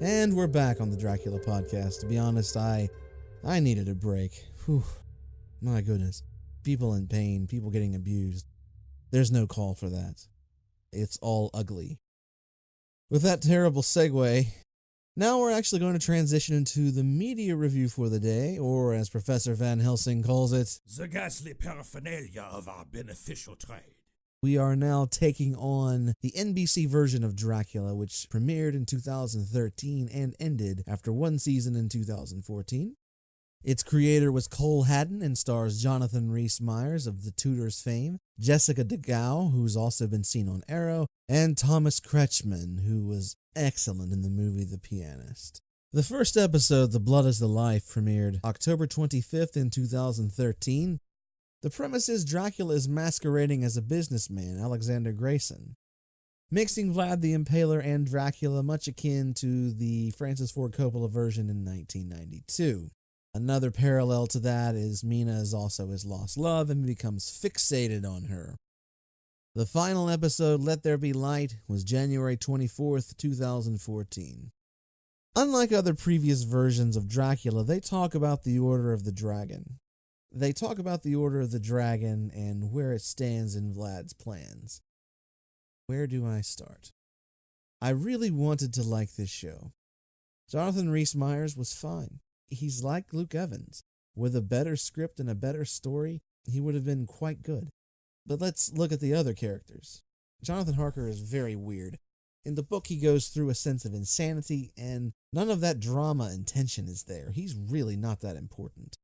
And we're back on the Dracula podcast. To be honest, I needed a break. Whew. My goodness. People in pain, people getting abused. There's no call for that. It's all ugly. With that terrible segue, now we're actually going to transition into the media review for the day, or as Professor Van Helsing calls it, the ghastly paraphernalia of our beneficial trade. We are now taking on the NBC version of Dracula, which premiered in 2013 and ended after one season in 2014. Its creator was Cole Haddon and stars Jonathan Rhys-Meyers of The Tudors fame, Jessica DeGao, who's also been seen on Arrow, and Thomas Kretschmann, who was excellent in the movie The Pianist. The first episode, The Blood is the Life, premiered October 25th in 2013. The premise is Dracula is masquerading as a businessman, Alexander Grayson, mixing Vlad the Impaler and Dracula, much akin to the Francis Ford Coppola version in 1992. Another parallel to that is Mina is also his lost love and becomes fixated on her. The final episode, Let There Be Light, was January 24th, 2014. Unlike other previous versions of Dracula, they talk about the Order of the Dragon. They talk about the Order of the Dragon and where it stands in Vlad's plans. Where do I start? I really wanted to like this show. Jonathan Rhys-Meyers was fine. He's like Luke Evans. With a better script and a better story, he would have been quite good. But let's look at the other characters. Jonathan Harker is very weird. In the book, he goes through a sense of insanity, and none of that drama and tension is there. He's really not that important.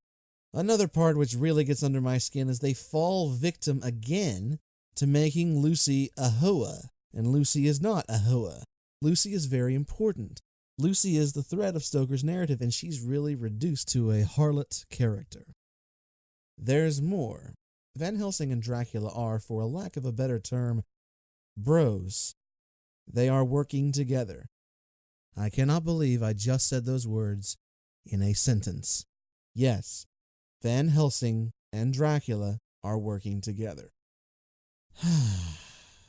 Another part which really gets under my skin is they fall victim again to making Lucy a Hoa, and Lucy is not a Hoa. Lucy is very important. Lucy is the thread of Stoker's narrative, and she's really reduced to a harlot character. There's more. Van Helsing and Dracula are, for a lack of a better term, bros. They are working together. I cannot believe I just said those words in a sentence. Yes, Van Helsing and Dracula are working together.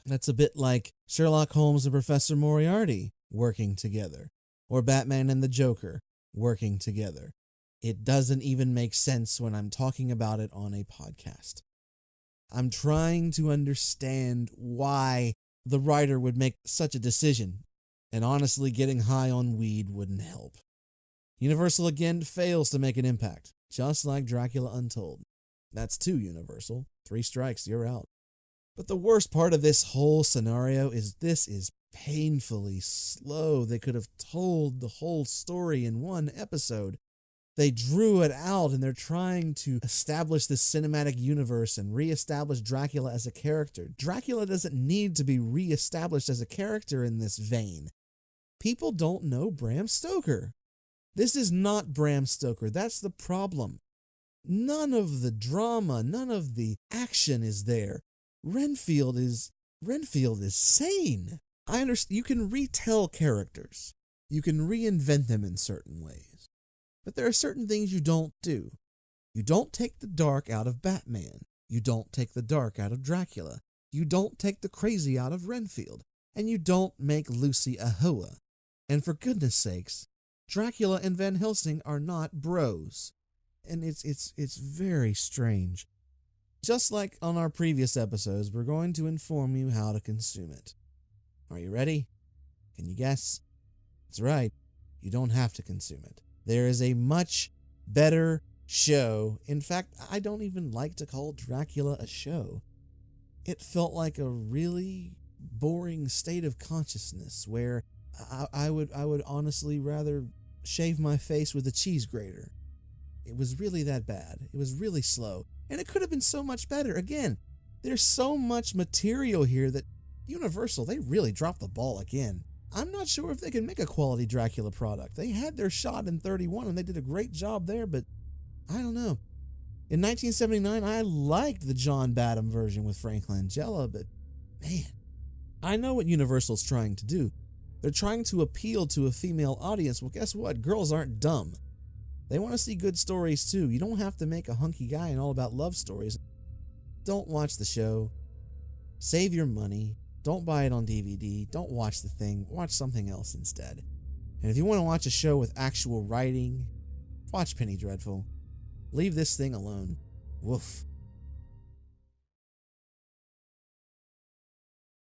That's a bit like Sherlock Holmes and Professor Moriarty working together, or Batman and the Joker working together. It doesn't even make sense when I'm talking about it on a podcast. I'm trying to understand why the writer would make such a decision, and honestly, getting high on weed wouldn't help. Universal again fails to make an impact, just like Dracula Untold. That's 2 Universal. 3 strikes, you're out. But the worst part of this whole scenario is this is painfully slow. They could have told the whole story in one episode. They drew it out, and they're trying to establish this cinematic universe and reestablish Dracula as a character. Dracula doesn't need to be reestablished as a character in this vein. People don't know Bram Stoker. This is not Bram Stoker. That's the problem. None of the drama, none of the action is there. Renfield is sane. I understand you can retell characters. You can reinvent them in certain ways. But there are certain things you don't do. You don't take the dark out of Batman. You don't take the dark out of Dracula. You don't take the crazy out of Renfield. And you don't make Lucy a Hoa. And for goodness sakes, Dracula and Van Helsing are not bros. And it's very strange. Just like on our previous episodes, we're going to inform you how to consume it. Are you ready? Can you guess? That's right. You don't have to consume it. There is a much better show. In fact, I don't even like to call Dracula a show. It felt like a really boring state of consciousness where I would honestly rather shave my face with a cheese grater. It was really that bad. It was really slow. And it could have been so much better. Again, there's so much material here that Universal, they really dropped the ball again. I'm not sure if they can make a quality Dracula product. They had their shot in 31 and they did a great job there, but I don't know. In 1979, I liked the John Badham version with Frank Langella, but man, I know what Universal's trying to do. They're trying to appeal to a female audience. Well, guess what? Girls aren't dumb. They want to see good stories too. You don't have to make a hunky guy and all about love stories. Don't watch the show. Save your money. Don't buy it on DVD. Don't watch the thing. Watch something else instead. And if you want to watch a show with actual writing, watch Penny Dreadful. Leave this thing alone. Woof.